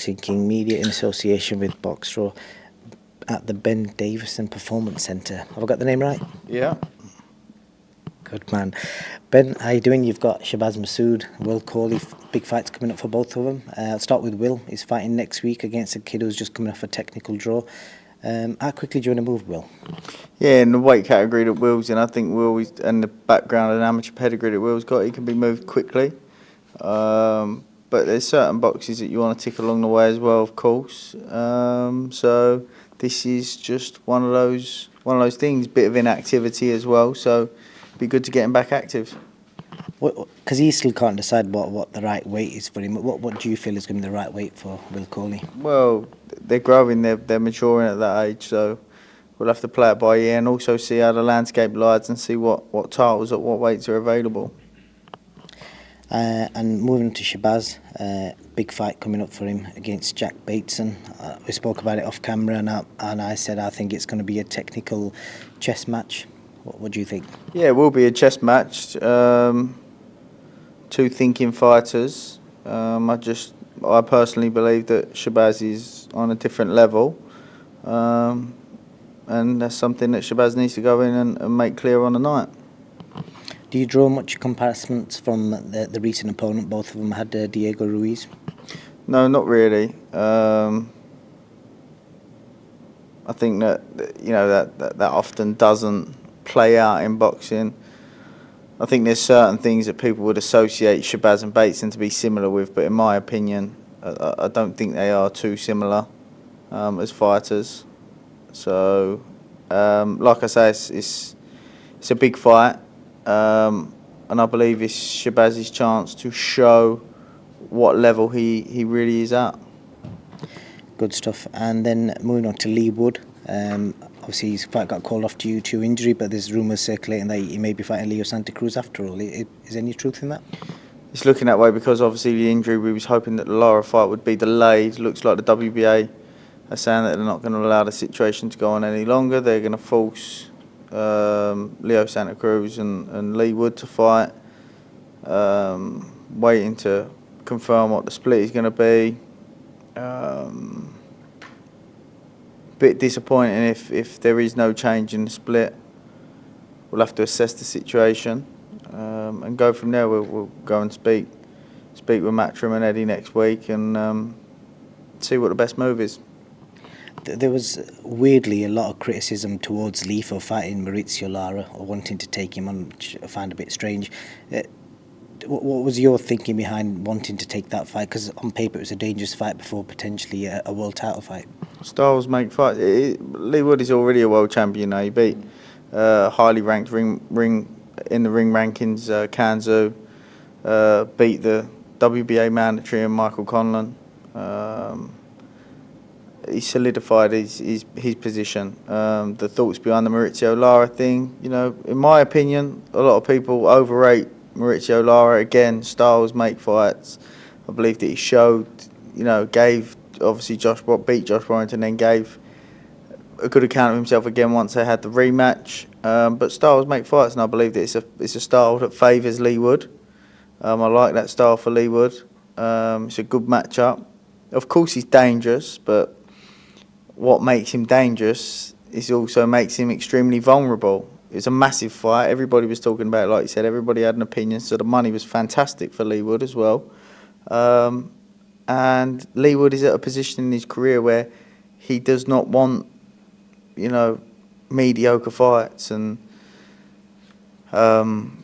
Boxing King Media in association with Boxro at the Benn Davison Performance Centre. Have I got the name right? Yeah. Good man. Ben, how you doing? You've got Shabazz Masood, Will Coley, big fights coming up for both of them. I'll start with Will. He's fighting next week against a kid who's just coming off a technical draw. How quickly do you want to move, Will? Yeah, in the weight category that Will's in, I think Will, and the background and amateur pedigree that Will's got, he can be moved quickly. But there's certain boxes that you want to tick along the way as well, of course. So this is just one of those things, bit of inactivity as well. So it'd be good to get him back active. Because he still can't decide what the right weight is for him. What do you feel is going to be the right weight for Will Coley? Well, they're growing, they're maturing at that age, so we'll have to play it by ear and also see how the landscape lies and see what titles at what weights are available. And moving on to Shabazz, big fight coming up for him against Jack Bateson. We spoke about it off camera, and I said I think it's going to be a technical chess match. What do you think? Yeah, it will be a chess match. Two thinking fighters. I personally believe that Shabazz is on a different level, and that's something that Shabazz needs to go in and make clear on the night. Do you draw much comparisons from the recent opponent both of them had, Diego Ruiz? No, not really. I think that often doesn't play out in boxing. I think there's certain things that people would associate Shabazz and Bateson to be similar with, but in my opinion, I don't think they are too similar as fighters. So, like I say, it's a big fight. And I believe it's Shabazz's chance to show what level he really is at. Good stuff. And then moving on to Leewood. Obviously, his fight got called off due to injury, but there's rumours circulating that he may be fighting Leo Santa Cruz after all. Is there any truth in that? It's looking that way because obviously the injury, we was hoping that the Lara fight would be delayed. Looks like the WBA are saying that they're not going to allow the situation to go on any longer. They're going to force Leo Santa Cruz and Leewood to fight, waiting to confirm what the split is going to be. Bit disappointing if there is no change in the split. We'll have to assess the situation and go from there. We'll go and speak with Matchroom and Eddie next week and see what the best move is. There was weirdly a lot of criticism towards Leigh for fighting Maurizio Lara or wanting to take him on, which I find a bit strange. What was your thinking behind wanting to take that fight? Because on paper it was a dangerous fight before potentially a world title fight. Styles make fights. Leewood is already a world champion now. He beat highly ranked ring in the ring rankings, Kanzu, beat the WBA mandatory and Michael Conlon. He solidified his position. The thoughts behind the Maurizio Lara thing, in my opinion, a lot of people overrate Maurizio Lara. Again, Styles make fights. I believe that he showed, gave obviously beat Josh Warrington, then gave a good account of himself again once they had the rematch. But Styles make fights, and I believe that it's a style that favours Leewood. I like that style for Leewood. It's a good matchup. Of course, he's dangerous, but what makes him dangerous is also makes him extremely vulnerable. It's a massive fight. Everybody was talking about it, like you said. Everybody had an opinion, so the money was fantastic for Leewood as well. And Leewood is at a position in his career where he does not want, mediocre fights, and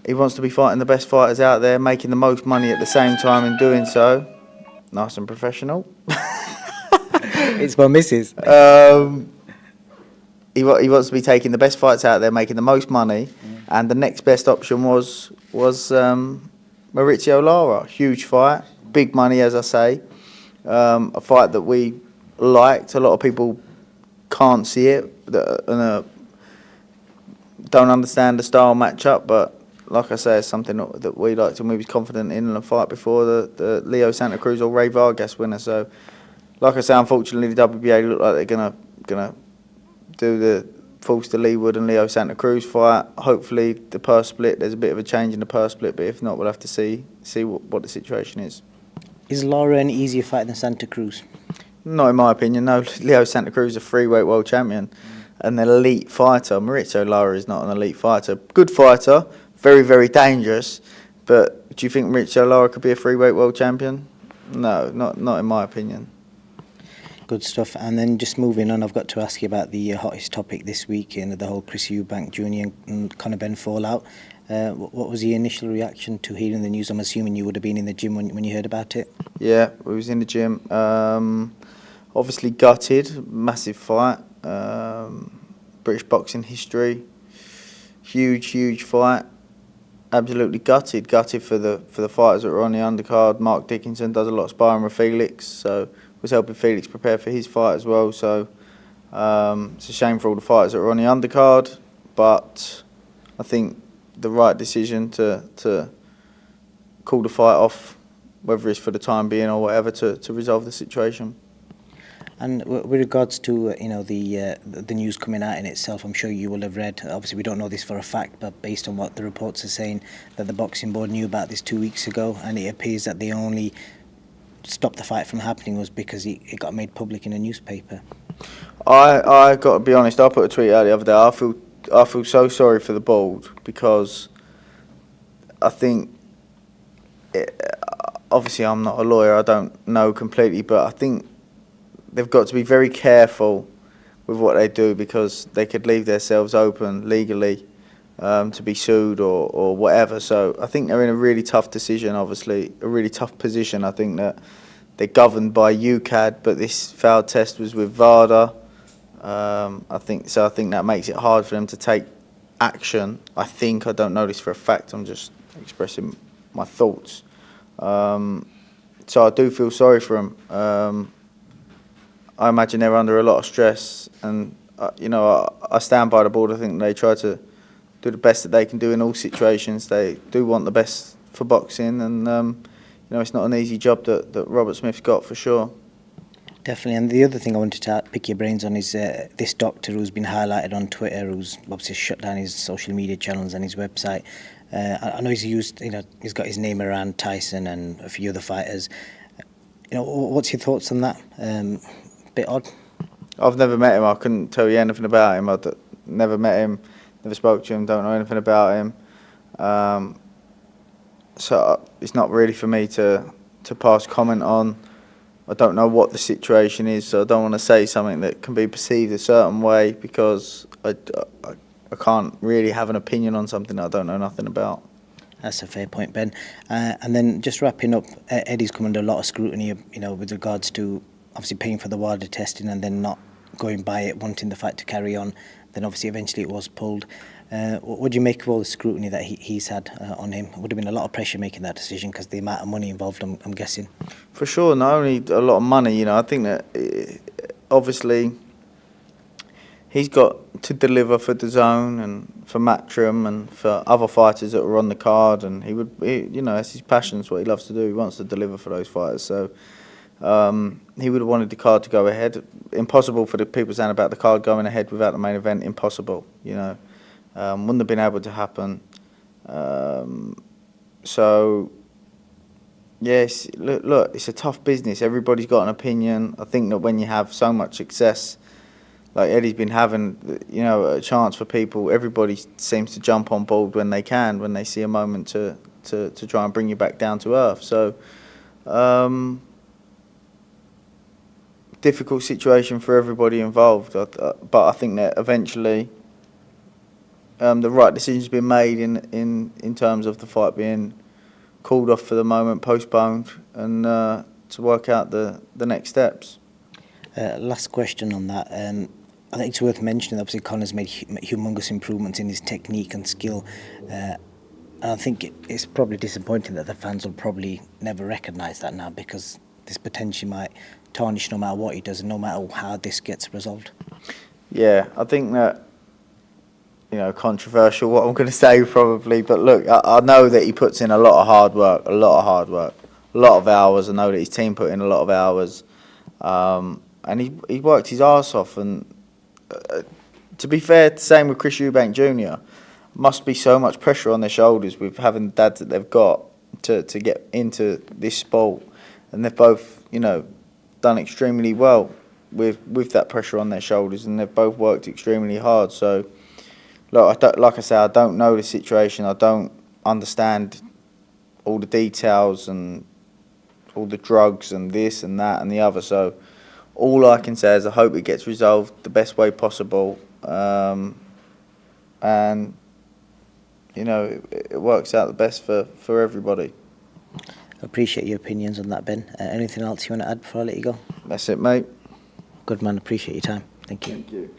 he wants to be fighting the best fighters out there, making the most money at the same time in doing so. Nice and professional. It's my missus. He wants to be taking the best fights out there, making the most money, and the next best option was Maurizio Lara. Huge fight, big money, as I say. A fight that we liked. A lot of people can't see it, and don't understand the style matchup, but like I say, it's something that we liked and we was confident in a fight before the Leo Santa Cruz or Ray Vargas winner. So, like I say, unfortunately, the WBA look like they're gonna force the Leewood and Leo Santa Cruz fight. Hopefully, the purse split. There's a bit of a change in the purse split, but if not, we'll have to see what the situation is. Is Lara an easier fight than Santa Cruz? Not in my opinion, no. Leo Santa Cruz is a freeweight world champion, an elite fighter. Maurizio Lara is not an elite fighter. Good fighter, very, very dangerous. But do you think Maurizio Lara could be a freeweight world champion? No, not in my opinion. Good stuff. And then just moving on, I've got to ask you about the hottest topic this week, the whole Chris Eubank Jr. and Conor Benn fallout. What was the initial reaction to hearing the news? I'm assuming you would have been in the gym when you heard about it. Yeah, we was in the gym. Obviously gutted, massive fight. British boxing history, huge fight. Absolutely gutted for the fighters that were on the undercard. Mark Dickinson does a lot of sparring with Felix, so was helping Felix prepare for his fight as well. So it's a shame for all the fighters that were on the undercard, but I think the right decision to call the fight off, whether it's for the time being or whatever, to resolve the situation. And with regards to the news coming out in itself, I'm sure you will have read. Obviously, we don't know this for a fact, but based on what the reports are saying, that the boxing board knew about this 2 weeks ago, and it appears that they only stopped the fight from happening was because it got made public in a newspaper. I got to be honest. I put a tweet out the other day. I feel so sorry for the board because I think. Obviously, I'm not a lawyer. I don't know completely, but I think they've got to be very careful with what they do because they could leave themselves open legally to be sued or whatever. So I think they're in a really tough decision, obviously, a really tough position. I think that they're governed by UCAD, but this foul test was with VADA. I think that makes it hard for them to take action. I don't know this for a fact. I'm just expressing my thoughts. So I do feel sorry for them. I imagine they're under a lot of stress, and I stand by the board. I think they try to do the best that they can do in all situations. They do want the best for boxing, and it's not an easy job that Robert Smith's got for sure. Definitely, and the other thing I wanted to pick your brains on is this doctor who's been highlighted on Twitter, who's obviously shut down his social media channels and his website. I know he's got his name around Tyson and a few other fighters. What's your thoughts on that? Bit odd. I've never met him. I couldn't tell you anything about him. I've never met him, never spoke to him, don't know anything about him. So it's not really for me to pass comment on. I don't know what the situation is, so I don't want to say something that can be perceived a certain way because I can't really have an opinion on something that I don't know nothing about. That's a fair point, Ben. And then just wrapping up, Eddie's come under a lot of scrutiny, with regards to obviously paying for the Wilder testing and then not going by it, wanting the fight to carry on. Then obviously eventually it was pulled. What do you make of all the scrutiny that he's had on him? It would have been a lot of pressure making that decision because the amount of money involved, I'm guessing. For sure, not only a lot of money, I think that obviously he's got to deliver for DAZN and for Matchroom and for other fighters that were on the card, and he that's his passion, it's what he loves to do. He wants to deliver for those fighters, so he would have wanted the card to go ahead. Impossible for the people saying about the card going ahead without the main event. Impossible, wouldn't have been able to happen. So yes, look, it's a tough business. Everybody's got an opinion. I think that when you have so much success like Eddie's been having, a chance for people, everybody seems to jump on board when they can, when they see a moment to try and bring you back down to earth. So difficult situation for everybody involved, but I think that eventually the right decision's been made in terms of the fight being called off for the moment, postponed, and to work out the next steps. Last question on that. I think it's worth mentioning, obviously Conor's made humongous improvements in his technique and skill. And I think it's probably disappointing that the fans will probably never recognise that now, because this potentially might tarnish no matter what he does and no matter how this gets resolved. Yeah, I think that, controversial what I'm going to say probably, but look, I know that he puts in a lot of hard work, a lot of hours. I know that his team put in a lot of hours, and he worked his arse off. And to be fair, same with Chris Eubank Jr. Must be so much pressure on their shoulders with having the dads that they've got to get into this sport, and they've both, done done extremely well with that pressure on their shoulders, and they've both worked extremely hard. So, like I say, I don't know the situation. I don't understand all the details and all the drugs and this and that and the other. So, all I can say is I hope it gets resolved the best way possible, and you know it works out the best for everybody. Appreciate your opinions on that, Ben. Anything else you want to add before I let you go? That's it, mate. Good man, appreciate your time. Thank you. Thank you.